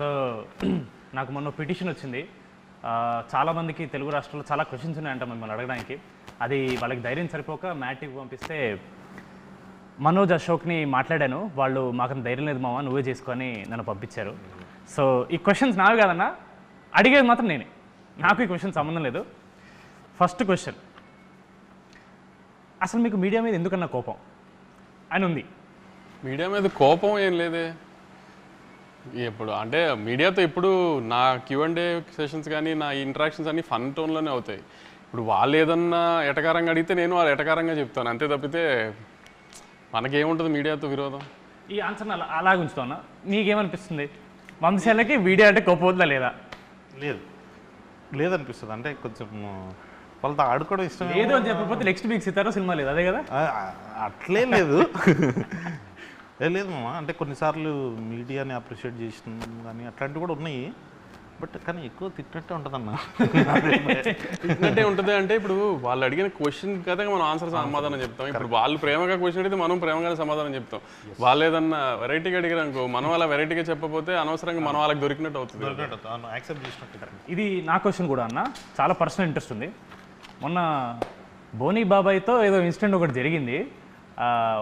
So నాకు మొన్న petition వచ్చింది. చాలామందికి తెలుగు రాష్ట్రాల్లో చాలా క్వశ్చన్స్ ఉన్నాయంట మిమ్మల్ని అడగడానికి. అది వాళ్ళకి ధైర్యం సరిపోక మ్యాట్కి పంపిస్తే మనోజ్ అశోక్ని మాట్లాడాను. వాళ్ళు మాకు ధైర్యం లేదు మామ, నువ్వే చేసుకొని నన్ను పంపించారు. సో ఈ క్వశ్చన్స్ నావి కాదన్నా, అడిగేది మాత్రం నేనే. నాకు ఈ క్వశ్చన్ సంబంధం లేదు. ఫస్ట్ క్వశ్చన్, అసలు మీకు మీడియా మీద ఎందుకన్నా కోపం అని ఉంది? మీడియా మీద కోపం ఏం లేదే. ఎప్పుడు అంటే మీడియాతో ఇప్పుడు నా Q&A సెషన్స్ కానీ నా ఇంటరాక్షన్స్ అన్నీ ఫన్ టోన్లోనే అవుతాయి. ఇప్పుడు వాళ్ళు ఏదన్నా ఎటకారంగా అడిగితే నేను వాళ్ళు ఎటకారంగా చెప్తాను, అంతే తప్పితే మనకేముంటుంది మీడియాతో విరోధం. ఈ ఆన్సర్ని అలాగే ఉంచుతున్నా. మీకేమనిపిస్తుంది, వంశీలకి మీడియా అంటే కోపం వద్దా లేదా? లేదనిపిస్తుంది. అంటే కొంచెం వాళ్ళతో ఆడుకోవడం ఇష్టం లేదు అని చెప్పకపోతే నెక్స్ట్ వీక్ సితారా సినిమా లేదు, అదే కదా? అట్లే లేదు. లేదు మామ, అంటే కొన్నిసార్లు మీడియాని అప్రిషియేట్ చేసిన కానీ అట్లాంటివి కూడా ఉన్నాయి. బట్ కానీ ఎక్కువ తిట్టినట్టే ఉంటుందన్న. తిట్టినట్టే ఉంటుంది అంటే ఇప్పుడు వాళ్ళు అడిగిన క్వశ్చన్ కదా మనం ఆన్సర్ సమాధానం చెప్తాం. ఇప్పుడు వాళ్ళు ప్రేమగా క్వశ్చన్ అడిగితే మనం ప్రేమగానే సమాధానం చెప్తాం. వాళ్ళు ఏదన్నా వెరైటీగా అడిగారు అనుకో, మనం అలా వెరైటీగా చెప్పకపోతే అనవసరంగా మనం వాళ్ళకి దొరికినట్టు అవుతుంది. యాక్సెప్ట్ చేసినట్టు. ఇది నా క్వశ్చన్ కూడా అన్న, చాలా పర్సనల్ ఇంట్రెస్ట్ ఉంది. మొన్న బోనీ బాబాయ్తో ఏదో ఇన్సిడెంట్ ఒకటి జరిగింది.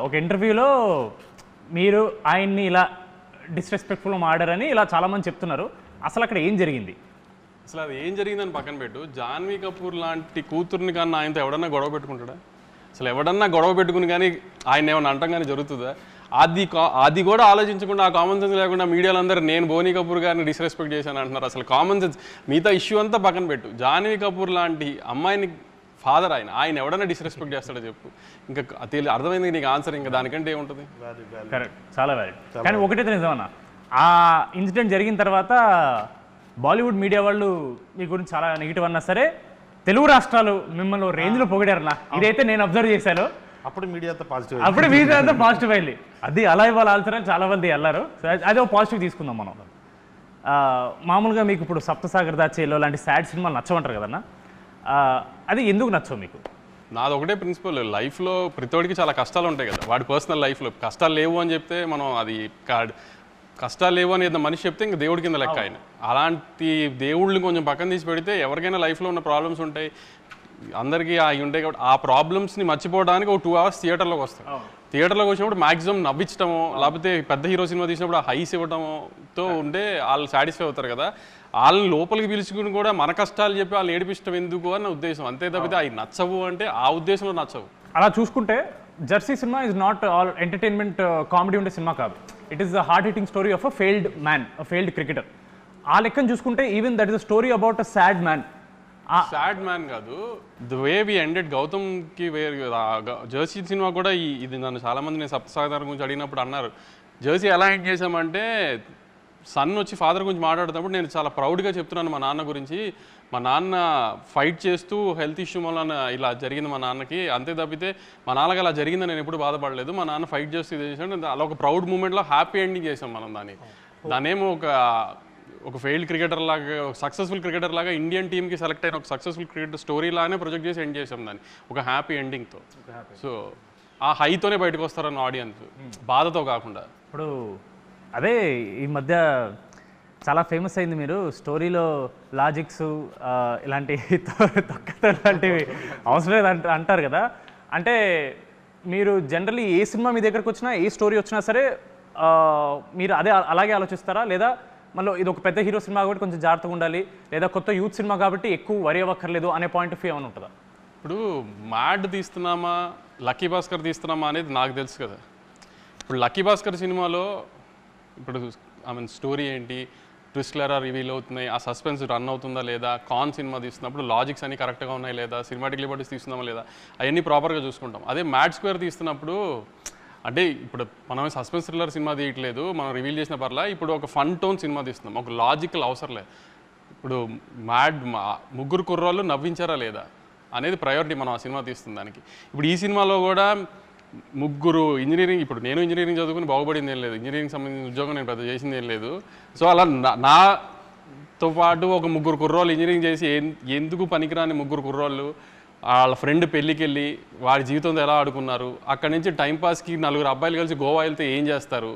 ఒక ఇంటర్వ్యూలో మీరు ఆయన్ని ఇలా డిస్రెస్పెక్ట్ఫుల్గా మాడారని ఇలా చాలామంది చెప్తున్నారు. అసలు అక్కడ ఏం జరిగింది? అసలు అది ఏం జరిగిందని పక్కన పెట్టు, జాన్వీ కపూర్ లాంటి కూతుర్ని కానీ ఆయనతో ఎవడన్నా గొడవ పెట్టుకుంటాడా? అసలు ఎవడన్నా గొడవ పెట్టుకుని కానీ ఆయన ఏమన్నా అంటాం కానీ జరుగుతుందా? అది కూడా ఆలోచించకుండా, ఆ కామన్ సెన్స్ లేకుండా మీడియాలో అందరూ నేను బోనీ కపూర్ గారిని డిస్రెస్పెక్ట్ చేశాను అంటున్నారు. అసలు కామన్ సెన్స్ మిగతా ఇష్యూ అంతా పక్కన పెట్టు, జాన్వీ కపూర్ లాంటి అమ్మాయిని ఫాదర్ ఆయన ఎవడన్నా డిస్రెస్పెక్ట్ చేస్తాడో చెప్పు. ఇంకా అర్థమైంది నీకు ఆన్సర్, ఇంకా దానికంటే ఏముంటుంది? కరెక్ట్, చాలా వ్యాలిడ్. కానీ ఒకటైతే నిజమన్నా, ఆ ఇన్సిడెంట్ జరిగిన తర్వాత బాలీవుడ్ మీడియా వాళ్ళు మీ గురించి చాలా నెగిటివ్ అన్నా సరే, తెలుగు రాష్ట్రాలు మిమ్మల్ని రేంజ్లో పొగిడారన్నా. ఇదైతే నేను అబ్జర్వ్ చేశాను. అప్పుడు మీడియాతో పాజిటివ్, అప్పుడు మీడియాతో పాజిటివ్ అయింది. అది అలా ఇవ్వాలి ఆల్సర్ చాలా మంది వెళ్ళారు. అదే పాజిటివ్ తీసుకుందాం మనం. మామూలుగా మీకు ఇప్పుడు సప్తసాగర్ దాచేలో లాంటి సాడ్ సినిమాలు నచ్చమంటారు కదన్నా, అది ఎందుకు నచ్చవు మీకు? నాది ఒకటే ప్రిన్సిపల్, లైఫ్లో ప్రతివాడికి చాలా కష్టాలు ఉంటాయి కదా. వాడి పర్సనల్ లైఫ్లో కష్టాలు లేవు అని చెప్తే మనం అది కష్టాలు లేవు అని ఏదైనా మనిషి చెప్తే ఇంకా దేవుడి కింద లెక్క ఆయన. అలాంటి దేవుళ్ళని కొంచెం పక్కన తీసి పెడితే ఎవరికైనా లైఫ్లో ఉన్న ప్రాబ్లమ్స్ ఉంటాయి, అందరికీ అవి ఉంటాయి కాబట్టి ఆ ప్రాబ్లమ్స్ని మర్చిపోవడానికి ఒక 2 hours థియేటర్లోకి వస్తాం. థియేటర్లోకి వచ్చినప్పుడు మ్యాక్సిమం నవ్వించడమో లేకపోతే పెద్ద హీరో సినిమా తీసినప్పుడు ఆ హైస్ ఇవ్వడంతో ఉంటే వాళ్ళు సాటిస్ఫై అవుతారు కదా. వాళ్ళని లోపలికి పిలుచుకుని కూడా మన కష్టాలు చెప్పి వాళ్ళని ఏడిపించడం ఎందుకు అని నా ఉద్దేశం, అంతే తప్పితే అవి నచ్చవు అంటే ఆ ఉద్దేశంలో నచ్చవు. అలా చూసుకుంటే Jersey cinema is not all entertainment comedy ఉండే సినిమా కాదు. It is the heart hitting story of a failed man, a failed cricketer. ఆ లెక్కను చూసుకుంటే even that is a story about a sad man. Sad man కాదు, the way we ended గౌతమ్కి Jersey cinema కూడా ఇది నన్ను చాలామంది నేను సప్తసాగర్ గురించి అడిగినప్పుడు అన్నారు, జెర్సీ ఎలా ఎండ్ చేశామంటే సన్ వచ్చి ఫాదర్ గురించి మాట్లాడుతున్నప్పుడు నేను చాలా ప్రౌడ్గా చెప్తున్నాను మా నాన్న గురించి. మా నాన్న ఫైట్ చేస్తూ హెల్త్ ఇష్యూ వల్ల ఇలా జరిగింది మా నాన్నకి, అంతే తప్పితే మా నాన్నకి అలా జరిగిందని నేను ఎప్పుడు బాధపడలేదు. మా నాన్న ఫైట్ చేస్తూ ఇది చేసాడు, అలా ఒక ప్రౌడ్ మూమెంట్లో హ్యాపీ ఎండింగ్ చేసాం మనం దానేమో ఒక ఫెయిల్డ్ క్రికెటర్ లాగా, సక్సెస్ఫుల్ క్రికెటర్ లాగా ఇండియన్ టీమ్కి సెలెక్ట్ అయిన ఒక సక్సెస్ఫుల్ క్రికెటర్ స్టోరీ లాగానే ప్రొజెక్ట్ చేసి ఎండ్ చేసాం దాన్ని ఒక హ్యాపీ ఎండింగ్తో. సో ఆ హైతోనే బయటకు వస్తారన్న ఆడియన్స్, బాధతో కాకుండా. ఇప్పుడు అదే ఈ మధ్య చాలా ఫేమస్ అయింది, మీరు స్టోరీలో లాజిక్స్ ఇలాంటి తొక్కతో లాంటివి అవసరం లేదు అంటారు కదా. అంటే మీరు జనరల్లీ ఏ సినిమా మీ దగ్గరకు వచ్చినా, ఏ స్టోరీ వచ్చినా సరే మీరు అలాగే ఆలోచిస్తారా, లేదా మళ్ళీ ఇది ఒక పెద్ద హీరో సినిమా కాబట్టి కొంచెం జాగ్రత్తగా ఉండాలి, లేదా కొత్త యూత్ సినిమా కాబట్టి ఎక్కువ వరి అవ్వక్కర్లేదు అనే పాయింట్ ఆఫ్ వ్యూ ఏమైనా ఉంటుందా? ఇప్పుడు మ్యాడ్ తీస్తున్నామా లక్కీ భాస్కర్ తీస్తున్నామా అనేది నాకు తెలుసు కదా. ఇప్పుడు లక్కీ భాస్కర్ సినిమాలో ఇప్పుడు స్టోరీ ఏంటి, ట్విస్ట్లు ఎలా రివీల్ అవుతున్నాయి, ఆ సస్పెన్స్ రన్ అవుతుందా లేదా, కాన్ సినిమా తీస్తున్నప్పుడు లాజిక్స్ అన్ని కరెక్ట్గా ఉన్నాయి లేదా, సినిమాటిక్ లిబర్టీస్ తీస్తున్నామా లేదా, అవన్నీ ప్రాపర్గా చూసుకుంటాం. అదే మ్యాడ్ స్క్వేర్ తీస్తున్నప్పుడు అంటే ఇప్పుడు మనం సస్పెన్స్ థ్రిల్లర్ సినిమా తీయట్లేదు, మనం రివీల్ చేసిన పర్లా, ఇప్పుడు ఒక ఫన్ టోన్ సినిమా తీస్తున్నాం, ఒక లాజికల్ అవసరం లేదు. ఇప్పుడు ముగ్గురు కుర్రోళ్ళు నవ్వించారా లేదా అనేది ప్రయారిటీ మనం ఆ సినిమా తీస్తుంది దానికి. ఇప్పుడు ఈ సినిమాలో కూడా ముగ్గురు ఇంజనీరింగ్, ఇప్పుడు నేను ఇంజనీరింగ్ చదువుకుని బాగుపడింది ఏం లేదు, ఇంజనీరింగ్ సంబంధించిన ఉద్యోగం నేను పెద్ద చేసింది ఏం లేదు. సో అలా నాతో పాటు ఒక ముగ్గురు కుర్రోళ్ళు ఇంజనీరింగ్ చేసి ఎందుకు పనికిరాని ముగ్గురు కుర్రోళ్ళు వాళ్ళ ఫ్రెండ్ పెళ్ళికి వెళ్ళి వాడి జీవితంతో ఎలా ఆడుకున్నారు, అక్కడి నుంచి టైంపాస్కి 4 అబ్బాయిలు కలిసి గోవా వెళ్తే ఏం చేస్తారు,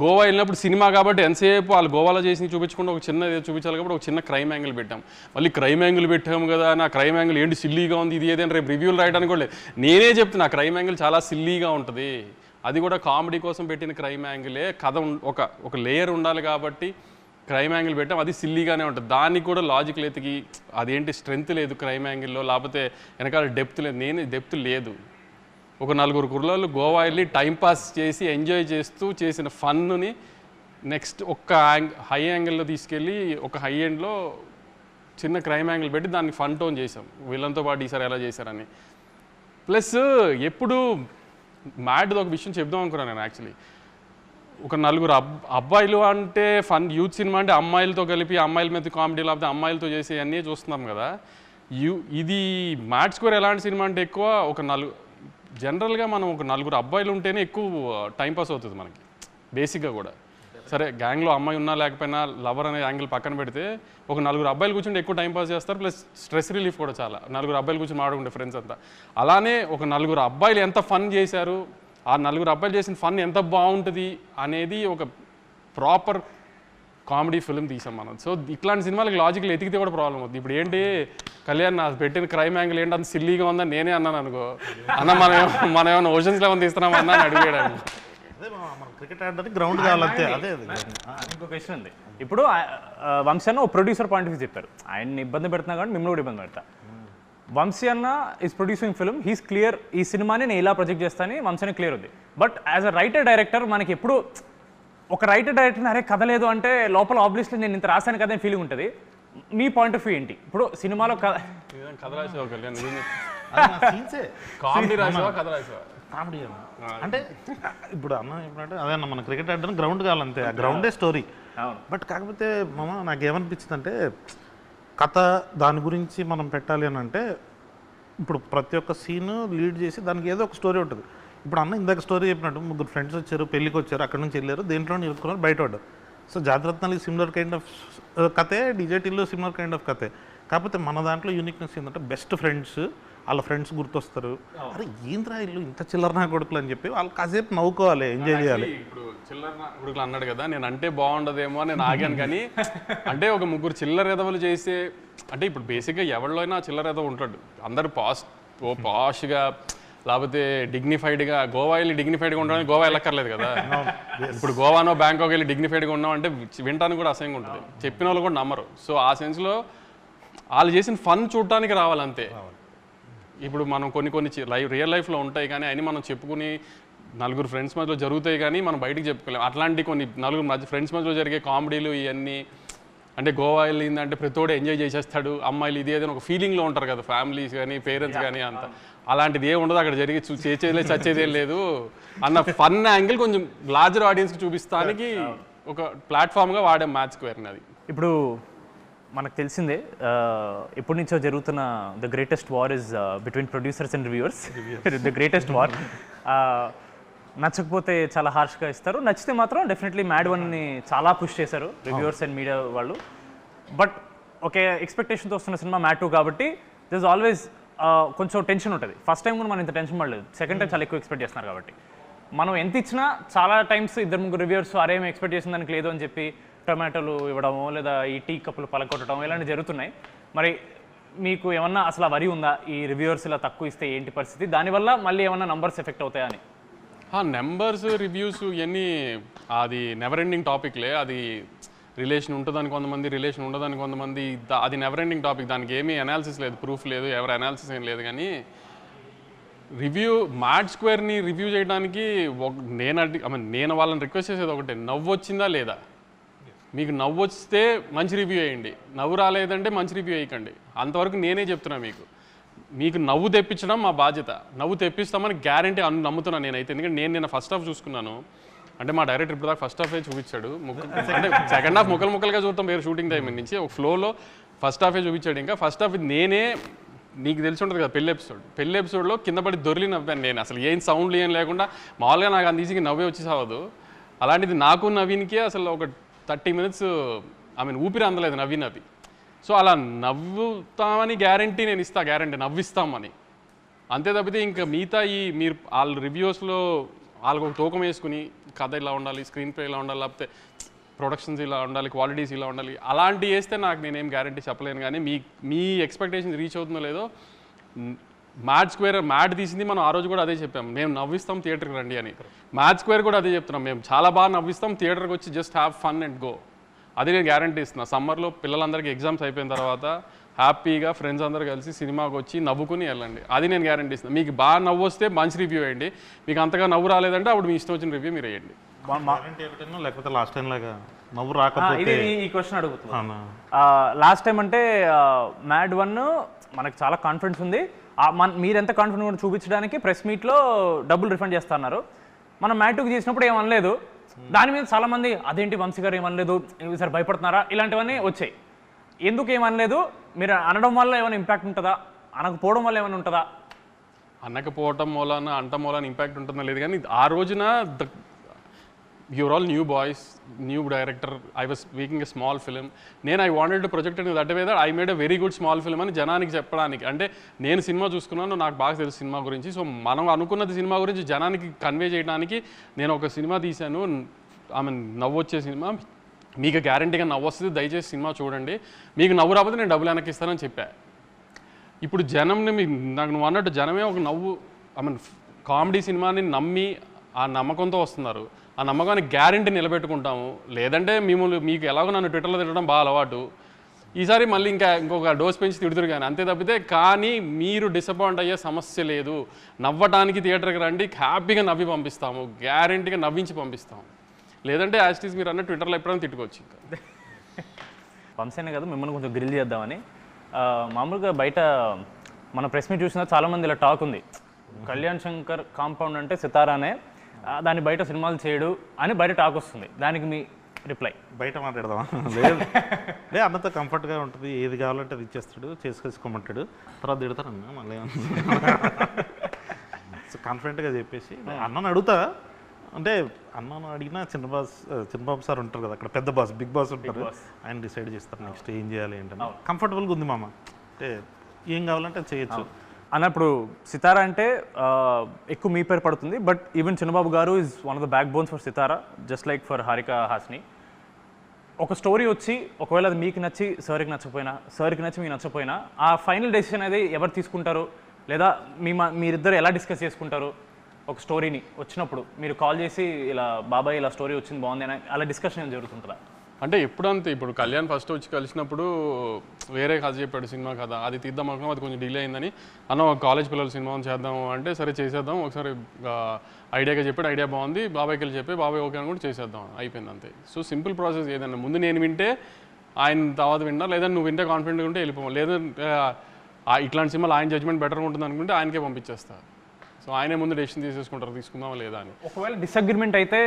గోవా వెళ్ళినప్పుడు సినిమా కాబట్టి ఎంతసేపు వాళ్ళు గోవాలో చేసి చూపించకుండా ఒక చిన్న చూపించాలి కాబట్టి ఒక చిన్న క్రైమ్ యాంగిల్ పెట్టాం. మళ్ళీ క్రైమ్ యాంగిల్ పెట్టాము కదా, నా క్రైమ్ యాంగిల్ ఏంటి సిల్లీగా ఉంది ఇది ఏదైనా రేపు రివ్యూలు రాయడానికి కూడా లేదు. నేనే చెప్తున్నా క్రైమ్ యాంగిల్ చాలా సిల్లీగా ఉంటుంది, అది కూడా కామెడీ కోసం పెట్టిన క్రైమ్ యాంగిలే. కథ ఒక లేయర్ ఉండాలి కాబట్టి క్రైమ్ యాంగిల్ పెట్టాం, అది సిల్లీగానే ఉంటుంది. దానికి కూడా లాజిక్ లేతికి అదేంటి స్ట్రెంత్ లేదు క్రైమ్ యాంగిల్లో, లేకపోతే వెనకాల డెప్త్ లేదు. డెప్త్ లేదు. ఒక 4 కుర్రాళ్ళు గోవా వెళ్ళి టైంపాస్ చేసి ఎంజాయ్ చేస్తూ చేసిన ఫన్నుని నెక్స్ట్ హై యాంగిల్లో తీసుకెళ్ళి ఒక హై ఎండ్లో చిన్న క్రైమ్ యాంగిల్ పెట్టి దాన్ని ఫన్ టోన్ చేసాం. వీళ్ళంతో పాటు ఈసారి ఎలా చేశారని. ప్లస్ ఎప్పుడు మ్యాడ్ది ఒక విషయం చెప్దాం అనుకున్నాను నేను. యాక్చువల్లీ ఒక 4 అబ్బాయిలు అంటే ఫన్ యూత్ సినిమా అంటే అమ్మాయిలతో కలిపి అమ్మాయిల మీద కామెడీ లేకపోతే అమ్మాయిలతో చేసే అన్నీ చూస్తున్నాం కదా. ఇది మ్యాడ్ స్క్వేర్ ఎలాంటి సినిమా అంటే ఎక్కువ ఒక జనరల్గా మనం ఒక 4 అబ్బాయిలు ఉంటేనే ఎక్కువ టైంపాస్ అవుతుంది మనకి బేసిక్గా కూడా. సరే గ్యాంగ్లో అమ్మాయి ఉన్నా లేకపోయినా లవర్ అనే యాంగిల్ పక్కన పెడితే ఒక 4 అబ్బాయిలు కూర్చుంటే ఎక్కువ టైంపాస్ చేస్తారు. ప్లస్ స్ట్రెస్ రిలీఫ్ కూడా చాలా 4 అబ్బాయిలు కూర్చొని మాడుకుంటే ఫ్రెండ్స్ అంతా. అలానే ఒక 4 అబ్బాయిలు ఎంత ఫన్ చేశారు, ఆ 4 అబ్బాయిలు చేసిన ఫన్ ఎంత బాగుంటుంది అనేది ఒక ప్రాపర్ కామెడీ ఫిల్మ్ తీసాం మనం. సో ఇట్లాంటి సినిమాలకు లాజిక్లు ఎతికితే కూడా ప్రాబ్లం అవుతుంది. ఇప్పుడు ఏంటి కళ్యాణ్ నా పెట్టిన క్రైమ్ యాంగిల్ ఏంటి అంత సిల్లీగా ఉందని నేనే అన్నాను అనుకో, అన్న మనం ఏమైనా ఓషన్స్ లెవెన్ తీస్తున్నాం అన్నా అని అడిగాడు. అదే మన క్రికెట్ ఆడడానికి గ్రౌండ్ కావాలంతే. అదే ఇంకో క్వశ్చన్ ఉంది. ఇప్పుడు వంశీ అన్న ఒక ప్రొడ్యూసర్ పాయింట్ ఆఫ్ వ్యూ చెప్పారు, ఆయన్ని ఇబ్బంది పెడుతున్నా కానీ మిమ్మల్ని కూడా ఇబ్బంది పెడతా. వంశీ అన్న is producing film, he's clear ఈ సినిమాని నేను ఇలా ప్రొజెక్ట్ చేస్తానని వంశీ క్లియర్ ఉంది. But as a writer director మనకి ఎప్పుడు ఒక రైటర్ డైరెక్టర్ అరే కథ లేదు అంటే లోపల ఆబ్వియస్లీ నేను ఇంత రాశాను కదా అని ఫీలింగ్ ఉంటుంది. మీ పాయింట్ ఆఫ్ వ్యూ ఏంటి? ఇప్పుడు సినిమాలో కథ రాసావు కళ్యాణ్, కామెడీ రాసావా కథ రాసావా? కామెడీ అంటే ఇప్పుడు అన్న చెప్పినట్టు అదే అన్న మన క్రికెట్ ఆడడానికి గ్రౌండ్ కావాలంతే, ఆ గ్రౌండే స్టోరీ. బట్ కాకపోతే మామ నాకేమనిపించింది అంటే కథ దాని గురించి మనం పెట్టాలి అని అంటే ఇప్పుడు ప్రతి ఒక్క సీన్ లీడ్ చేసి దానికి ఏదో ఒక స్టోరీ ఉంటుంది. ఇప్పుడు అన్న ఇందాక స్టోరీ చెప్పినట్టు 3 ఫ్రెండ్స్ వచ్చారు, పెళ్ళికి వచ్చారు, అక్కడ నుంచి వెళ్ళారు, దేంట్లో ఇరుక్కున్నారు, బయట పడ్డారు. So Jathiratnalu similar kind of కథే, డీజేటీలో సిమిలర్ కైండ్ ఆఫ్ కథే. కాకపోతే మన దాంట్లో యూనిక్నెస్ ఏంటంటే బెస్ట్ ఫ్రెండ్స్, వాళ్ళ ఫ్రెండ్స్ గుర్తొస్తారు, అరే ఏంద్రా ఇల్లు ఇంత చిల్లర నా కొడుకులు అని చెప్పి వాళ్ళు కాసేపు నవ్వుకోవాలి, ఎంజాయ్ చేయాలి. ఇప్పుడు చిల్లర నా కొడుకులు అన్నాడు కదా, నేను అంటే బాగుండదేమో నేను ఆగాను. కానీ అంటే ఒక 3 చిల్లర ఎదవలు చేసే అంటే ఇప్పుడు బేసిక్గా ఎవరిలో అయినా చిల్లర ఎదవ ఉంటాడు. అందరూ పాష్గా లేకపోతే డిగ్నిఫైడ్గా, గోవా వెళ్ళి డిగ్నిఫైడ్గా ఉండడానికి గోవా వెళ్ళక్కర్లేదు కదా. ఇప్పుడు గోవానో బ్యాంకాక్ వెళ్ళి డిగ్నిఫైడ్గా ఉన్నాం అంటే వినటానికి కూడా అసహ్యంగా ఉంటుంది, చెప్పిన వాళ్ళు కూడా నమ్మరు. సో ఆ సెన్స్లో వాళ్ళు చేసిన ఫన్ చూడటానికి రావాలంతే. ఇప్పుడు మనం కొన్ని రియల్ లైఫ్లో ఉంటాయి కానీ అన్నీ మనం చెప్పుకుని 4 ఫ్రెండ్స్ మధ్యలో జరుగుతాయి కానీ మనం బయటికి చెప్పుకోలేము. అట్లాంటి కొన్ని 4 ఫ్రెండ్స్ మధ్యలో జరిగే కామెడీలు ఇవన్నీ అంటే గోవా వెళ్ళిందంటే ప్రతిోడు ఎంజాయ్ చేసేస్తాడు, అమ్మాయిలు ఇది ఏదైనా ఒక ఫీలింగ్లో ఉంటారు కదా ఫ్యామిలీస్ కానీ పేరెంట్స్ కానీ. అంత అలాంటిది ఏమి ఉండదు అక్కడ, జరిగి చేసేదే చచ్చేదేం లేదు అన్న ఫన్ యాంగిల్ కొంచెం లార్జర్ ఆడియన్స్కి చూపిస్తానికి ఒక ప్లాట్ఫామ్గా వాడే మ్యాచ్ స్క్వేర్ని. అది ఇప్పుడు మనకు తెలిసిందే ఎప్పటి నుంచో జరుగుతున్న the greatest war is between producers and reviewers. The greatest war. నచ్చకపోతే చాలా హార్ష్గా ఇస్తారు, నచ్చితే మాత్రం డెఫినెట్లీ మ్యాడ్ వన్ని చాలా పుష్ చేశారు రివ్యూవర్స్ అండ్ మీడియా వాళ్ళు. బట్ ఒకే ఎక్స్పెక్టేషన్తో వస్తున్న సినిమా మ్యాడ్ 2 కాబట్టి దిస్ ఆల్వేస్ కొంచెం టెన్షన్ ఉంటుంది. ఫస్ట్ టైం కూడా మనం ఇంత టెన్షన్ పడలేదు, సెకండ్ టైం చాలా ఎక్కువ ఎక్స్పెక్ట్ చేస్తున్నారు కాబట్టి. మనం ఎంత ఇచ్చినా చాలా టైమ్స్ 2-3 రివ్యూవర్స్ అరేమో ఎక్స్పెక్ట్ చేసిన దానికి లేదు అని చెప్పి టొమాటోలు ఇవ్వడము లేదా ఈ టీ కప్పులు పలకొట్టడం ఇలాంటివి జరుగుతున్నాయి. మరి మీకు ఏమన్నా అసలు వరి ఉందా ఈ రివ్యూవర్స్ ఇలా తక్కువ ఇస్తే ఏంటి పరిస్థితి, దానివల్ల మళ్ళీ ఏమన్నా నంబర్స్ ఎఫెక్ట్ అవుతాయా అని? నెంబర్స్ రివ్యూస్ ఇవన్నీ అది నెవర్ ఎండింగ్ టాపిక్లే. అది రిలేషన్ ఉంటుందని కొంతమంది, రిలేషన్ ఉండదని కొంతమంది, అది నెవర్ ఎండింగ్ టాపిక్. దానికి ఏమీ అనాలిసిస్ లేదు, ప్రూఫ్ లేదు, ఎవరి అనాలిసిస్ ఏం లేదు. కానీ మ్యాడ్ స్క్వేర్ని రివ్యూ చేయడానికి నేను వాళ్ళని రిక్వెస్ట్ చేసేది ఒకటే, నవ్వు వచ్చిందా లేదా. మీకు నవ్వు వస్తే మంచి రివ్యూ వేయండి, నవ్వు రాలేదంటే మంచి రివ్యూ వేయకండి. అంతవరకు నేనే చెప్తున్నా. మీకు నవ్వు తెప్పించడం మా బాధ్యత, నవ్వు తెప్పిస్తామని గ్యారంటీ నమ్ముతున్నాను నేనైతే. ఎందుకంటే నేను నిన్న ఫస్ట్ హాఫ్ చూసుకున్నాను, అంటే మా డైరెక్టర్ ఇప్పుడు దాకా ఫస్ట్ హాఫే చూపించాడు, అంటే సెకండ్ హాఫ్ ముక్కలుగా చూస్తాం వేరే షూటింగ్ టైం నుంచి. ఒక ఫ్లోలో ఫస్ట్ హాఫే చూపించాడు. ఇంకా ఫస్ట్ హాఫ్ నేనే, నీకు తెలిసి ఉంటుంది కదా పెళ్లి ఎపిసోడ్లో కింద పడి దొరికి నవ్వాను నేను. అసలు ఏం సౌండ్లు ఏం లేకుండా మామూలుగా నాకు అంత ఈజీగా నవ్వే వచ్చి సావదు. అలాంటిది నాకు నవీన్కే అసలు ఒక 30 minutes ఊపిరి అందలేదు నవ్వి. సో అలా నవ్వుతామని గ్యారంటీ నేను గ్యారంటీ నవ్విస్తామని. అంతే తప్పితే ఇంకా మిగతా మీరు వాళ్ళ రివ్యూస్లో వాళ్ళకు ఒక తూకం వేసుకుని కథ ఇలా ఉండాలి, స్క్రీన్ ప్లే ఇలా ఉండాలి, లేకపోతే ప్రొడక్షన్స్ ఇలా ఉండాలి, క్వాలిటీస్ ఇలా ఉండాలి, అలాంటివి వేస్తే నాకు నేనేం గ్యారంటీ చెప్పలేను. కానీ మీ ఎక్స్పెక్టేషన్స్ రీచ్ అవుతుందో లేదో. మ్యాడ్ తీసింది మనం ఆ రోజు కూడా అదే చెప్పాం, మేము నవ్విస్తాం థియేటర్కి రండి అని. మ్యాడ్ స్క్వేర్ కూడా అదే చెప్తున్నాం, మేము చాలా బాగా నవ్విస్తాం, థియేటర్కి వచ్చి just have fun and go. అది నేను గ్యారంటీ ఇస్తున్నా. సమ్మర్లో పిల్లలందరికీ ఎగ్జామ్స్ అయిపోయిన తర్వాత హ్యాపీగా ఫ్రెండ్స్ అందరూ కలిసి సినిమాకి వచ్చి నవ్వుకుని వెళ్ళండి. అది నేను గ్యారంటీ ఇస్తాను. మీకు బాగా నవ్వు వస్తే మంచి రివ్యూ వేయండి, మీకు అంతగా నవ్వు రాలేదంటే అప్పుడు మీ ఇష్టం వచ్చిన రివ్యూ మీరు వేయండి. లేకపోతే లాస్ట్ టైం లాగా నవ్వు రాకపోతే ఈ క్వశ్చన్ అడుగుతున్నా. లాస్ట్ టైం అంటే మ్యాడ్ 1 మనకు చాలా కాన్ఫిడెన్స్ ఉంది, మీరు ఎంత కాన్ఫిడెంట్ కూడా చూపించడానికి ప్రెస్ మీట్లో డబ్బులు రిఫండ్ చేస్తున్నారు. మనం మ్యాడ్ 2 చేసినప్పుడు ఏమనలేదు, దాని మీద చాలా మంది అదేంటి వంశీ గారు ఏమనలేదు, ఈసారి భయపడుతున్నారా, ఇలాంటివన్నీ వచ్చాయి. ఎందుకు ఏమనలేదు? మీరు అనడం వల్ల ఏమైనా ఇంపాక్ట్ ఉంటుందా, అనకపోవడం వల్ల ఏమైనా ఉంటుందా? అనకపోవటం మూలాన అంట మూలాన ఇంపాక్ట్ ఉంటుందో లేదు, కానీ ఆ రోజున you're all new boys, new director, I was making a small film. I wanted to project in that way that I made a very good small film అని జనానికి చెప్పడానికి. అంటే నేను సినిమా చూసుకున్నాను, నాకు బాగా తెలుసు సినిమా గురించి. సో మనం అనుకున్నది సినిమా గురించి జనానికి కన్వే చేయడానికి నేను ఒక సినిమా తీశాను. నవ్వు వచ్చే సినిమా, మీకు గ్యారంటీగా నవ్వు వస్తుంది, దయచేసి సినిమా చూడండి, మీకు నవ్వు రాకపోతే నేను డబ్బులు వెనక్కి ఇస్తానని చెప్పా. ఇప్పుడు జనంని నాకు నువ్వు అన్నట్టు జనమే ఒక నవ్వు కామెడీ సినిమాని నమ్మి ఆ నమ్మకంతో వస్తున్నారు. ఆ నమ్మకాన్ని గ్యారంటీ నిలబెట్టుకుంటాము. లేదంటే మీకు ఎలాగో నన్ను ట్విట్టర్లో తిట్టడం బాగా అలవాటు, ఈసారి మళ్ళీ ఇంకొక డోస్ పెంచి తిడుతురు కానీ అంతే తప్పితే. కానీ మీరు డిసప్పాయింట్ అయ్యే సమస్య లేదు. నవ్వటానికి థియేటర్కి రండి, హ్యాపీగా నవ్వి పంపిస్తాము, గ్యారంటీగా నవ్వించి పంపిస్తాము. లేదంటే యాస్టీస్ మీరు అన్న ట్విట్టర్లో ఎప్పుడైనా తిట్టుకోవచ్చు. ఇంకా వంశీనే కదా మిమ్మల్ని కొంచెం గ్రిల్ చేద్దామని. మామూలుగా బయట మన ప్రెస్ మీట్ చూసినా చాలామంది ఇలా టాక్ ఉంది, కళ్యాణ్ శంకర్ కాంపౌండ్ అంటే సితారానే, దాన్ని బయట సినిమాలు చేయడు అని బయట టాక్ వస్తుంది. దానికి మీ రిప్లై? బయట మాట్లాడదామా? లేదు, అన్నతో కంఫర్ట్గా ఉంటుంది, ఏది కావాలంటే అది ఇచ్చేస్తాడు, చేసుకోమంటాడు, తర్వాత తిడతారన్నా మళ్ళీ సో కాన్ఫిడెంట్గా చెప్పేసి అన్నను అడుగుతా. అంటే అన్నను అడిగినా చిన్నబాబు సార్ ఉంటారు కదా అక్కడ, పెద్ద బాస్, బిగ్ బాస్ ఉంటారు, ఆయన డిసైడ్ చేస్తారు నెక్స్ట్ ఏం చేయాలి ఏంటని. కంఫర్టబుల్గా ఉంది మామ, అంటే ఏం కావాలంటే అది చేయొచ్చు అన్నప్పుడు. సితారా అంటే ఎక్కువ మీ పేరు పడుతుంది, but even Chinna Babu garu is one of the back bones for Sithara, just like for Haarika Hassine. ఒక స్టోరీ వచ్చి ఒకవేళ అది మీకు నచ్చి సార్కి నచ్చకపోయినా, సార్కి నచ్చి మీకు నచ్చకపోయినా, ఆ ఫైనల్ డెసిషన్ అనేది ఎవరు తీసుకుంటారు, లేదా మీరిద్దరు ఎలా డిస్కస్ చేసుకుంటారు? ఒక స్టోరీని వచ్చినప్పుడు మీరు కాల్ చేసి ఇలా బాబాయ్ ఇలా స్టోరీ వచ్చింది బాగుంది అని అలా డిస్కషన్ ఏం జరుగుతుంటుందా? అంటే ఎప్పుడంతే, ఇప్పుడు కళ్యాణ్ ఫస్ట్ వచ్చి కలిసినప్పుడు వేరే కథ చెప్పాడు, సినిమా కథ, అది తీద్దాం అనుకున్నాం, అది కొంచెం డిలే అయిందని. కాలేజ్ పిల్లల సినిమా చేద్దాం అంటే సరే చేసేద్దాం, ఒకసారి ఐడియాగా చెప్పాడు, ఐడియా బాగుంది, బాబాయ్కి వెళ్ళి చెప్పి బాబాయ్ ఓకే అని కూడా చేసేద్దాం, అయిపోయింది అంతే. So simple process. ఏదన్నా ముందు నేను వింటే ఆయన తర్వాత విన్నా, లేదా నువ్వు వింటే కాన్ఫిడెంట్గా ఉంటే వెళ్ళిపోవాలి, లేదా ఇట్లాంటి సినిమాలు ఆయన జడ్జ్మెంట్ బెటర్గా ఉంటుంది అనుకుంటే ఆయనకే పంపించేస్తా. సో ఆయనే ముందు డెసిషన్ తీసేసుకుంటారు, తీసుకుందామా లేదా అని. ఒకవేళ డిసగ్రిమెంట్ అయితే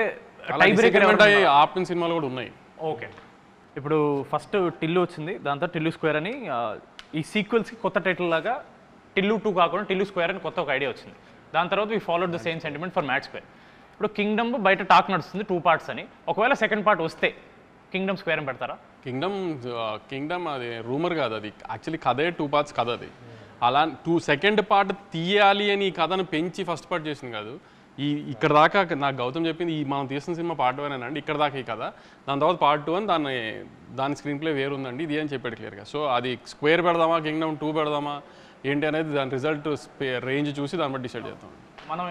ఆపిన సినిమాలు కూడా ఉన్నాయి. ఓకే, ఇప్పుడు ఫస్ట్ టిల్లు వచ్చింది, దాంతో టిల్లు స్క్వేర్ అని, ఈ సీక్వెల్స్కి కొత్త టైటిల్ లాగా టిల్లు 2 కాకుండా టిల్లు స్క్వేర్ అని కొత్త ఒక ఐడియా వచ్చింది. దాని తర్వాత we followed the same sentiment for mad square. ఇప్పుడు కింగ్డమ్ బయట టాక్ నడుస్తుంది 2 పార్ట్స్ అని, ఒకవేళ సెకండ్ పార్ట్ వస్తే కింగ్డమ్ స్క్వేర్ అని పెడతారా? కింగ్డమ్ అది రూమర్ కాదు, అది యాక్చువల్లీ కథే 2 పార్ట్స్ కథ. అది అలా సెకండ్ పార్ట్ తీయాలి అని ఈ కథను పెంచి ఫస్ట్ పార్ట్ చేసింది కాదు. ఇక్కడ దాకా నాకు గౌతమ్ చెప్పింది, మనం తీసిన సినిమా పార్ట్ 1 అండి, ఇక్కడ దాకా ఈ కథ, దాని తర్వాత పార్ట్ 2 అని దాని స్క్రీన్ ప్లే వేరు ఉందండి ఇది అని చెప్పాడు క్లియర్గా. సో అది స్క్వేర్ పెడదామా, కింగ్డమ్ 2 పెడదామా ఏంటి అనేది దాని రిజల్ట్ రేంజ్ చూసి దాన్ని బట్టి డిసైడ్ చేద్దాం. మనం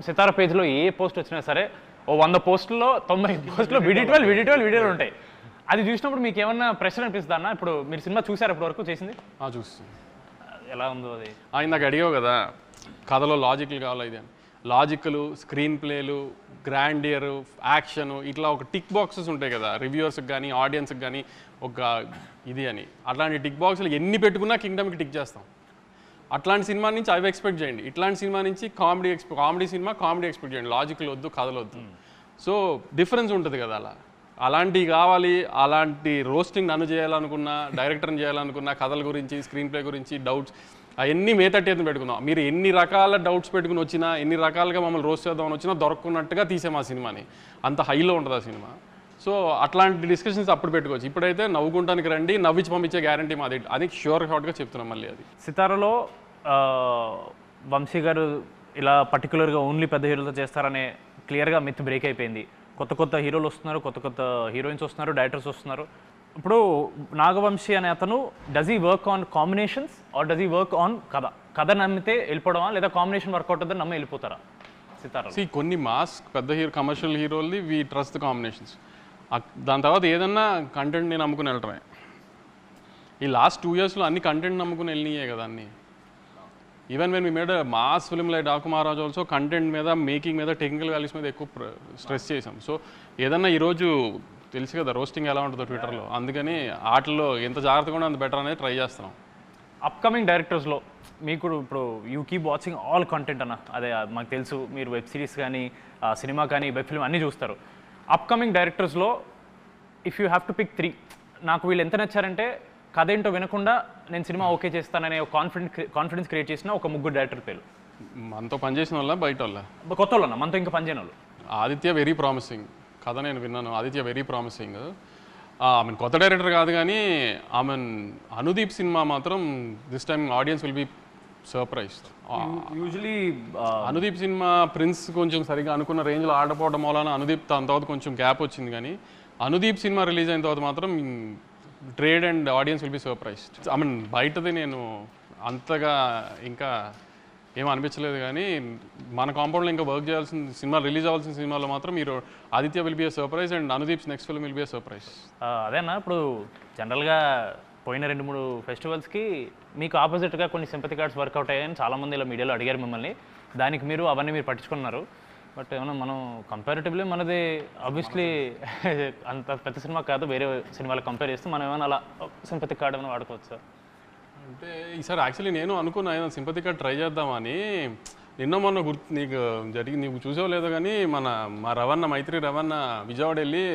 సితారా పేజ్లో ఏ పోస్ట్ వచ్చినా సరే, 100 పోస్టుల్లో 90 పోస్టులో వీడియోలు ఉంటాయి. అది చూసినప్పుడు మీకు ఏమన్నా ప్రెషర్ అనిపిస్తుందా అన్న? ఇప్పుడు మీరు సినిమా చూసారు ఇప్పటి వరకు చేసింది? చూసి ఎలా ఉందో అది? నాకు అడిగావు కదా కథలో లాజిక్లు కావాలి ఇది అని. లాజిక్లు, స్క్రీన్ ప్లేలు, గ్రాండియర్, యాక్షన్, ఇట్లా ఒక టిక్ బాక్సెస్ ఉంటాయి కదా రివ్యూవర్స్కి కానీ ఆడియన్స్కి కానీ ఒక ఇది అని. అట్లాంటి టిక్ బాక్సులు ఎన్ని పెట్టుకున్నా కింగ్డమ్కి టిక్ చేస్తాం. అట్లాంటి సినిమా నుంచి అవి ఎక్స్పెక్ట్ చేయండి. ఇట్లాంటి సినిమా నుంచి కామెడీ ఎక్స్పెక్ట్ చేయండి. లాజిక్లు వద్దు, కథలు వద్దు. సో డిఫరెన్స్ ఉంటుంది కదా. అలాంటివి కావాలి. అలాంటి రోస్టింగ్ నన్ను చేయాలనుకున్నా, డైరెక్టర్ని చేయాలనుకున్నా, కథల గురించి, స్క్రీన్ ప్లే గురించి డౌట్స్ అవన్నీ మే 30th పెట్టుకుందాం. మీరు ఎన్ని రకాల డౌట్స్ పెట్టుకుని వచ్చినా, ఎన్ని రకాలుగా మమ్మల్ని రోస్ట్ చేద్దామని వచ్చినా దొరకకున్నట్టుగా తీసాం ఆ సినిమాని. అంత హైలో ఉంటుంది ఆ సినిమా. సో అట్లాంటి డిస్కషన్స్ అప్పుడు పెట్టుకోవచ్చు. ఇప్పుడైతే నవ్వుకుంటానికి రండి, నవ్వించి పంపించే గ్యారంటీ మాది. అది షార్ట్గా చెప్తున్నాం మళ్ళీ. అది సితారాలో వంశీ గారు ఇలా పర్టికులర్గా ఓన్లీ పెద్ద హీరోలతో చేస్తారనే క్లియర్గా మిత్ బ్రేక్ అయిపోయింది. కొత్త కొత్త హీరోలు వస్తున్నారు, కొత్త కొత్త హీరోయిన్స్ వస్తున్నారు, డైరెక్టర్స్ వస్తున్నారు. ఇప్పుడు నాగవంశీ అనే అతను does he work on combinations or does he work on కథ నమ్మితే వెళ్ళిపోవడమా, లేదా కాంబినేషన్ వర్కౌట్ అవుతుందని నమ్మి వెళ్ళిపోతారా సితారా? కొన్ని మాస్ పెద్ద కమర్షియల్ హీరోల్ది వి ట్రస్ట్ ద కాంబినేషన్స్. దాని తర్వాత ఏదన్నా కంటెంట్ని నమ్ముకుని వెళ్ళటమే. ఈ లాస్ట్ 2 yearsలో అన్ని కంటెంట్ నమ్ముకుని వెళ్ళినాయే కదా అన్నీ. Even when we made mass film like Daaku Maharaj also content మీద, మేకింగ్ మీద, టెక్నికల్ వాల్యూస్ మీద ఎక్కువ స్ట్రెస్ చేసాం. సో ఏదన్నా ఈరోజు తెలుసు కదా రోస్టింగ్ ఎలా ఉంటుందో ట్విట్టర్లో, అందుకని ఆటల్లో ఎంత జాగ్రత్తగా ఉంటే అంత బెటర్ అనేది ట్రై చేస్తున్నాం. అప్కమింగ్ డైరెక్టర్స్లో మీకు ఇప్పుడు you keep watching all content అన్న, అదే మాకు తెలుసు మీరు వెబ్ సిరీస్ కానీ సినిమా కానీ వెబ్ ఫిల్మ్ అన్నీ చూస్తారు. అప్కమింగ్ డైరెక్టర్స్లో if you have to pick 3, నాకు వీళ్ళు ఎంత నచ్చారంటే కథ ఏంటో వినకుండా నేను సినిమా ఓకే చేస్తాననే కాన్ఫిడెన్స్ క్రియేట్ చేసిన ఒక 3 డైరెక్టర్ పేరు. మనతో పనిచేసిన వాళ్ళ బయట వాళ్ళ? కొత్త వాళ్ళు అన్న, మనతో ఇంకా పనిచేయని వాళ్ళు. ఆదిత్య వెరీ ప్రామిసింగ్ కథ నేను విన్నాను. Aditya very promising. ఆమె కొత్త డైరెక్టర్ కాదు కానీ ఆమె అనుదీప్ సినిమా మాత్రం this time audience will be surprise. Usually Anudeep సినిమా ప్రిన్స్ కొంచెం సరిగా అనుకున్న రేంజ్లో ఆడపోవడం వలన అనుదీప్ దాని తర్వాత కొంచెం గ్యాప్ వచ్చింది. కానీ అనుదీప్ సినిమా రిలీజ్ అయిన తర్వాత మాత్రం trade and audience will be surprised. బయటది నేను అంతగా ఇంకా ఏం అనిపించలేదు, కానీ మన కాంపౌండ్లో ఇంకా వర్క్ చేయాల్సిన సినిమా, రిలీజ్ అవ్వాల్సిన సినిమాలో మాత్రం మీరు Aditya will be a surprise and Anudeep's next film will be a surprise. అదేనా ఇప్పుడు జనరల్గా పోయిన 2-3 ఫెస్టివల్స్కి మీకు ఆపోజిట్గా కొన్ని సింపతి కార్డ్స్ వర్కౌట్ అయ్యాయని చాలామంది ఇలా మీడియాలో అడిగారు మిమ్మల్ని. దానికి మీరు అవన్నీ మీరు పట్టించుకున్నారు. బట్ ఏమన్నా మనం కంపారిటివ్లీ మనది ఆబ్వియస్లీ అంత పెద్ద సినిమా కాదు, వేరే సినిమాలు కంపేర్ చేస్తే మనం ఏమైనా అలా సింపతి కార్డ్ ఏమైనా వాడుకోవచ్చు? అంటే ఈసారి యాక్చువల్లీ నేను అనుకున్నా ఏదైనా సింపతి కార్డ్ ట్రై చేద్దామని. నిన్న మొన్న నీకు చూసావో లేదో కానీ మా రవణ మైత్రి రవణ విజయవాడ వెళ్ళి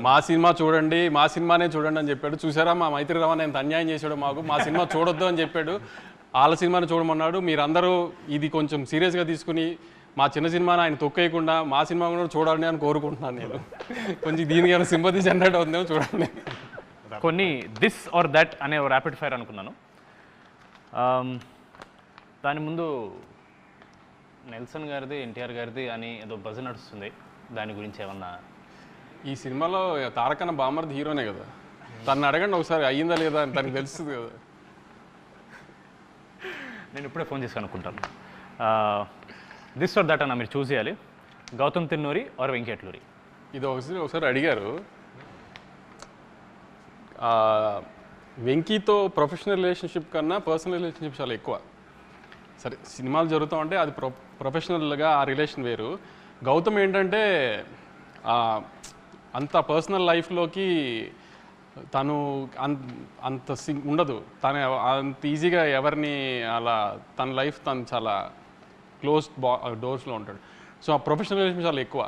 మా సినిమా చూడండి, మా సినిమానే చూడండి అని చెప్పాడు. చూసారా మా మైత్రి రవణ ఎంత అన్యాయం చేశాడు మాకు, మా సినిమా చూడొద్దు అని చెప్పాడు, వాళ్ళ సినిమాని చూడమన్నాడు. మీరందరూ ఇది కొంచెం సీరియస్గా తీసుకుని మా చిన్న సినిమాని ఆయన తొక్కేయకుండా మా సినిమా కూడా చూడాలని అని కోరుకుంటున్నాను నేను. కొంచెం దీనికి ఏమైనా సింపతి జనరేట్ అవుతుందేమో చూడండి. కొన్ని దిస్ ఆర్ దట్ అనే ర్యాపిడ్ ఫైర్ అనుకున్నాను. దాని ముందు నెల్సన్ గారిది, ఎన్టీఆర్ గారిది అని ఏదో బజ్ నడుస్తుంది, దాని గురించి ఏమన్నా? ఈ సినిమాలో తారకన్న బామర్ది హీరోనే కదా, తను అడగండి ఒకసారి అయ్యిందా లేదా అని తనకు తెలుస్తుంది కదా. నేను ఇప్పుడే ఫోన్ చేసి అనుకుంటాను. దిస్ ఆర్ దట్ అన్న మీరు చూస్ చేయాలి, గౌతమ్ తిన్నూరి ఆర్ వెంకీ అట్లూరి. ఇది ఒకసారి అడిగారు. వెంకీతో ప్రొఫెషనల్ రిలేషన్షిప్ కన్నా పర్సనల్ రిలేషన్షిప్ చాలా ఎక్కువ. సరే సినిమాలు జరుగుతూ ఉంటే అది ప్రొఫెషనల్గా ఆ రిలేషన్ వేరు. గౌతమ్ ఏంటంటే అంత పర్సనల్ లైఫ్లోకి తను అంత ఉండదు, తను అంత ఈజీగా ఎవరిని అలా తన లైఫ్ తను చాలా క్లోజ్డ్ డోర్స్లో ఉంటాడు. సో ఆ ప్రొఫెషనల్ రిలేషన్ చాలా ఎక్కువ.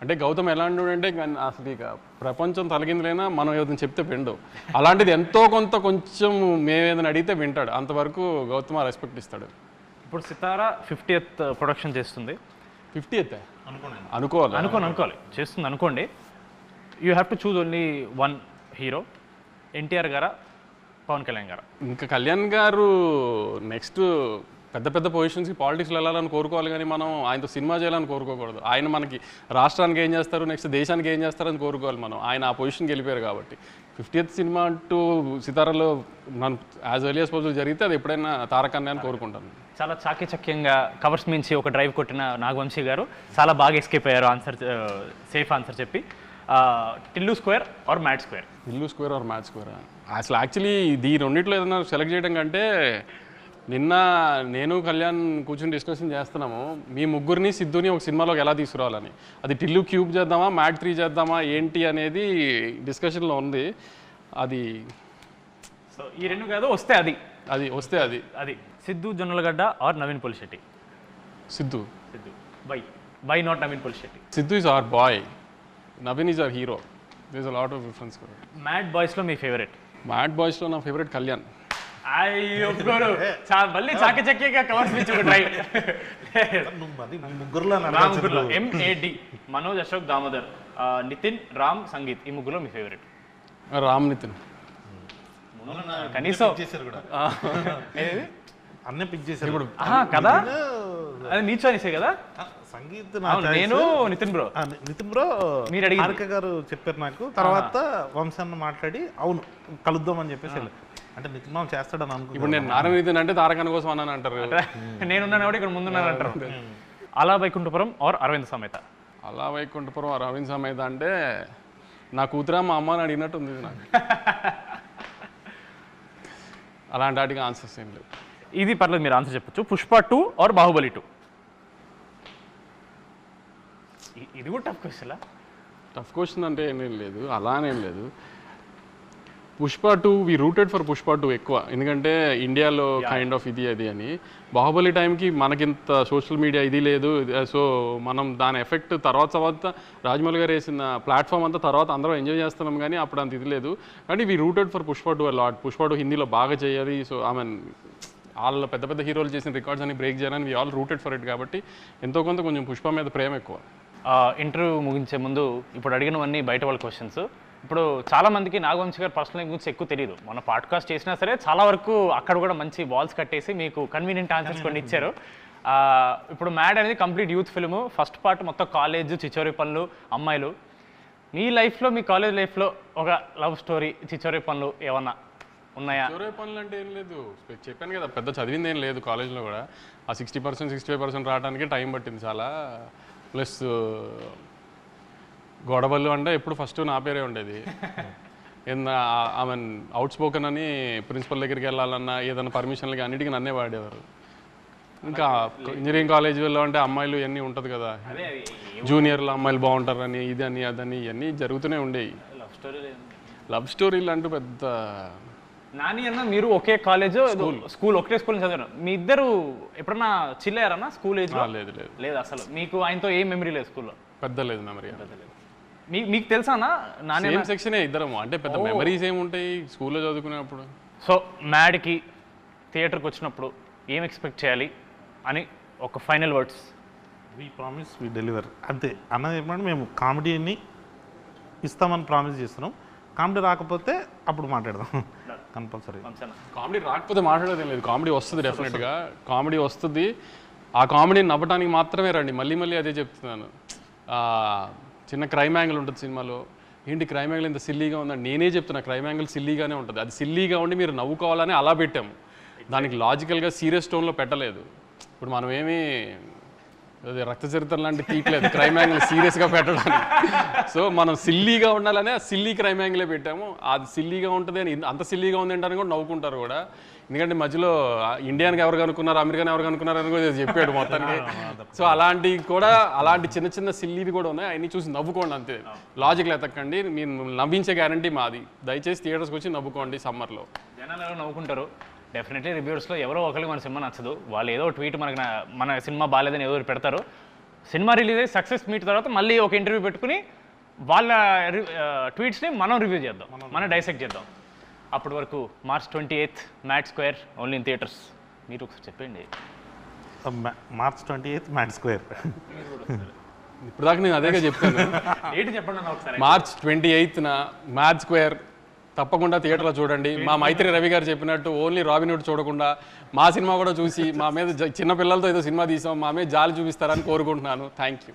అంటే గౌతమ్ ఎలాంటి అంటే అసలు ఇక ప్రపంచం తలగిందులైనా మనం ఏదైనా చెప్తే విండు, అలాంటిది ఎంతో కొంచెం మేమేదైనా అడిగితే వింటాడు. అంతవరకు గౌతమ్ రెస్పెక్ట్ ఇస్తాడు. ఇప్పుడు సితారా 50th ప్రొడక్షన్ చేస్తుంది. 50th అనుకోవాలి చేస్తుంది అనుకోండి. You have to choose only 1 hero, NTR గారా పవన్ కళ్యాణ్ గారా? ఇంకా కళ్యాణ్ గారు నెక్స్ట్ పెద్ద పొజిషన్స్కి పాలిటిక్స్లో వెళ్ళాలని కోరుకోవాలి, కానీ మనం ఆయనతో సినిమా చేయాలని కోరుకోకూడదు. ఆయన మనకి రాష్ట్రానికి ఏం చేస్తారు, నెక్స్ట్ దేశానికి ఏం చేస్తారని కోరుకోవాలి మనం. ఆయన ఆ పొజిషన్కి వెళ్ళిపోయారు కాబట్టి 50th సినిమా అంటూ సితారాలో మనం యాజ్ ఎర్లీ యాజ్ పాసిబుల్ జరిగితే అది ఎప్పుడైనా తారకన్నే అని కోరుకుంటాను. చాలా చాకచక్యంగా కవర్స్ మించి ఒక డ్రైవ్ కొట్టిన నాగవంశీ గారు చాలా బాగా ఎస్కేప్ అయ్యారు ఆన్సర్, సేఫ్ ఆన్సర్ చెప్పి. Tillu Square or Mad Square? Tillu Square or Mad Square? అసలు యాక్చువల్లీ ఈ రెండిట్లో ఏదైనా సెలెక్ట్ చేయడం కంటే నిన్న నేను కళ్యాణ్ కూర్చొని డిస్కషన్ చేస్తున్నాము, మీ ముగ్గురిని సిద్ధుని ఒక సినిమాలోకి ఎలా తీసుకురావాలని. అది టిల్లు క్యూబ్ చేద్దామా, మ్యాడ్ 3 చేద్దామా ఏంటి అనేది డిస్కషన్లో ఉంది. అది సో ఈ 2 కాదు, వస్తే అది Siddhu Jonnalagadda or Naveen Polishetty? Siddhu. Why not Naveen Polishetty? Siddhu is our boy, Naveen is our hero. There is a lot of difference. Mad బాయ్స్లో మీ ఫేవరెట్? మ్యాడ్ బాయ్స్లో నా ఫేవరెట్ కళ్యాణ్. అయ్యో మళ్ళీ చాకచక్యంగా కవర్స్ మించి ఒక డ్రైవ్. ముగ్గురులో MAD మనోజ్, అశోక్, దామోదర్, నితిన్, రామ్, సంగీత్, ఈ ముగ్గురులో మీ ఫేవరెట్? రామ్ నితిన్. కనీసం అన్నీ పిక్ చేశారు ఇప్పుడు కదా, అది నీ చాయిసే కదా. సంగీత్ నా అవును, నేను నితిన్ బ్రో నితిన్ బ్రో మీరు అడిగింది. హారిక గారు చెప్పారు నాకు. తర్వాత వంశాన్ని మాట్లాడి అవును కలుద్దాం అని చెప్పేసి వెళ్ళారు. అంటే నితిన్ మామ చేస్తాడని ఇప్పుడు అనుకున్నాను. నేను నారాయణ నితిన్ అంటే తారకన్న కోసం అన్నాను అంటారు. నేనున్నాను కూడా ఇక్కడ ముందున్నాను అంటారు. అలా వైకుంఠపురం ఆర్ అరవింద్ సమేత? అలా వైకుంఠపురం అరవింద్ సమేత అంటే నా కూతురా మా అమ్మని అడిగినట్టు ఉంది ఇది నాకు. అలాంటి వాటికి ఆన్సర్స్ ఏం లేవు. ఇది పర్లేదు, మీరు ఆన్సర్ చెప్పొచ్చు. పుష్ప 2 ఆర్ బాహుబలి 2? ఇది కూడా టఫ్ క్వశ్చన్. టఫ్ క్వశ్చన్ అంటే ఏం లేదు, అలానేం లేదు. పుష్ప 2 వి రూటెడ్ ఫర్ పుష్ప 2 ఎక్కువ, ఎందుకంటే ఇండియాలో కైండ్ ఆఫ్ ఇది అది అని. బాహుబలి టైంకి మనకింత సోషల్ మీడియా ఇది లేదు, సో మనం దాని ఎఫెక్ట్ తర్వాత రాజమౌళి గారు వేసిన ప్లాట్ఫామ్ అంతా తర్వాత అందరం ఎంజాయ్ చేస్తున్నాం, కానీ అప్పుడు అంత ఇది లేదు. కానీ we rooted for Pushpa 2 lot. Pushpa 2 హిందీలో బాగా చేయాలి, సో ఐ మీన్ వాళ్ళు పెద్ద పెద్ద హీరోలు చేసిన రికార్డ్స్ అని బ్రేక్ చేయాలని we all rooted for it. కాబట్టి ఎంతో కొంత కొంచెం పుష్ప మీద ప్రేమ ఎక్కువ. ఇంటర్వ్యూ ముగించే ముందు ఇప్పుడు అడిగినవన్నీ బయట వాళ్ళ క్వశ్చన్స్. ఇప్పుడు చాలామందికి నాగవంశీ గారు పర్సనల్ లైఫ్ గురించి ఎక్కువ తెలియదు. మన పాడ్కాస్ట్ చేసినా సరే చాలా వరకు అక్కడ కూడా మంచి వాల్స్ కట్టేసి మీకు కన్వీనియంట్ ఆన్సర్స్ కొన్ని ఇచ్చారు. ఇప్పుడు మ్యాడ్ అనేది complete youth film. First part మొత్తం కాలేజ్, చిచోరి పనులు, అమ్మాయిలు. మీ లైఫ్లో, మీ కాలేజ్ లైఫ్లో ఒక లవ్ స్టోరీ, చిచోరి పనులు ఏమన్నా ఉన్నాయా? చివరి పనులు అంటే ఏం లేదు, చెప్పాను కదా పెద్ద చదివింది ఏం లేదు కాలేజ్లో కూడా. ఆ 60% 65% రావడానికి టైం పట్టింది చాలా. ప్లస్ గొడవలు అంటే ఎప్పుడు ఫస్ట్ నా పేరే ఉండేది. ఐ మీన్ అవుట్ స్పోకెన్ అని ప్రిన్సిపల్ దగ్గరికి వెళ్ళాలన్నా ఏదైనా పర్మిషన్లకి అన్నిటికీ నన్నే వాడేవారు. ఇంకా ఇంజనీరింగ్ కాలేజీలో అంటే అమ్మాయిలు ఇవన్నీ ఉంటుంది కదా, జూనియర్లు అమ్మాయిలు బాగుంటారని ఇది అని అదని ఇవన్నీ జరుగుతూనే ఉండేవి. లవ్ స్టోరీలు అంటూ పెద్ద. నాని అన్న మీరు ఒకే కాలేజ్, స్కూల్ ఒకటే స్కూల్ చదివారు. మీ ఇద్దరు ఎప్పుడన్నా చిల్ అయ్యారన్నా స్కూల్ ఏజ్? లేదు లేదు లేదు అసలు. మీకు ఆయనతో ఏం మెమరీ లేదు స్కూల్లో? పెద్ద లేదు మెమరీ. మీకు తెలుసా అన్న నాని? సేమ్ సెక్షనే ఇద్దరం, అంటే పెద్ద మెమరీస్ ఏముంటాయి స్కూల్లో చదువుకునేప్పుడు. సో మ్యాడ్కి థియేటర్కి వచ్చినప్పుడు ఏం ఎక్స్పెక్ట్ చేయాలి అని ఒక final words. We promise we deliver, అంతే. అన్నది ఏమంటే మేము కామెడీని ఇస్తామని ప్రామిస్ చేస్తున్నాం. కామెడీ రాకపోతే అప్పుడు మాట్లాడదాం కంపల్సరీ. కామెడీ రాకపోతే మాట్లాడేది లేదు, కామెడీ వస్తుంది డెఫినెట్గా. కామెడీ వస్తుంది, ఆ కామెడీని నవ్వడానికి మాత్రమే రండి. మళ్ళీ మళ్ళీ అదే చెప్తున్నాను. చిన్న క్రైమ్ యాంగిల్ ఉంటుంది సినిమాలో, ఏంటి క్రైమ్ యాంగిల్ ఇంత సిల్లీగా ఉందని నేనే చెప్తున్నా. క్రైమ్ యాంగిల్ సిల్లీగానే ఉంటుంది, అది సిల్లీగా ఉండి మీరు నవ్వుకోవాలని అలా పెట్టాము. దానికి లాజికల్గా సీరియస్ టోన్లో పెట్టలేదు. ఇప్పుడు మనం ఏమీ రక్త చరిత్ర లాంటి తీయట్లేదు క్రైమ్ యాంగిల్ సీరియస్గా పెట్టడానికి. సో మనం సిల్లీగా ఉండాలనే సిల్లీ క్రైమ్ యాంగిలే పెట్టాము. అది సిల్లీగా ఉంటుంది అని, అంత సిల్లీగా ఉంది అంటారని కూడా నవ్వుకుంటారు కూడా. ఎందుకంటే మధ్యలో ఇండియానికి ఎవరు కనుక్కున్నారు, అమెరికాని ఎవరు కనుక్కున్నారు అని కూడా చెప్పాడు మొత్తానికి. సో అలాంటివి కూడా, అలాంటి చిన్న చిన్న సిల్లీవి కూడా ఉన్నాయి. అవన్నీ చూసి నవ్వుకోండి అంతే, లాజిక్లు ఎతకండి. మీరు నవ్వించే గ్యారంటీ మాది. దయచేసి థియేటర్స్కి వచ్చి నవ్వుకోండి సమ్మర్లో. జనాలు ఎవరో నవ్వుకుంటారు. డెఫినెట్లీ రివ్యూర్స్లో ఎవరో ఒకరికి మన సినిమా నచ్చదు, వాళ్ళు ఏదో ట్వీట్ మనకి మన సినిమా బాగాలేదని ఏదో పెడతారు. సినిమా రిలీజ్ అయ్యి సక్సెస్ మీట్ తర్వాత మళ్ళీ ఒక ఇంటర్వ్యూ పెట్టుకుని వాళ్ళ ట్వీట్స్ని మనం రివ్యూ చేద్దాం, మనం డైసెక్ట్ చేద్దాం. అప్పటి వరకు March 28th mad square, only in theatres. మీరు ఒకసారి చెప్పండి. March 28th mad square. ఇప్పుడు దాకా నేను అదేగా చెప్తాను. ఏంటి చెప్పండి అన్న ఒకసారి. March 28th మ్యాడ్ స్క్వేర్ తప్పకుండా థియేటర్లో చూడండి. మా మైత్రి రవి గారు చెప్పినట్టు ఓన్లీ రాబిన్హుడ్ చూడకుండా మా సినిమా కూడా చూసి మా మీద చిన్న పిల్లలతో ఏదో సినిమా తీసాం, మా మీద జాలి చూపిస్తారని కోరుకుంటున్నాను. Thank you.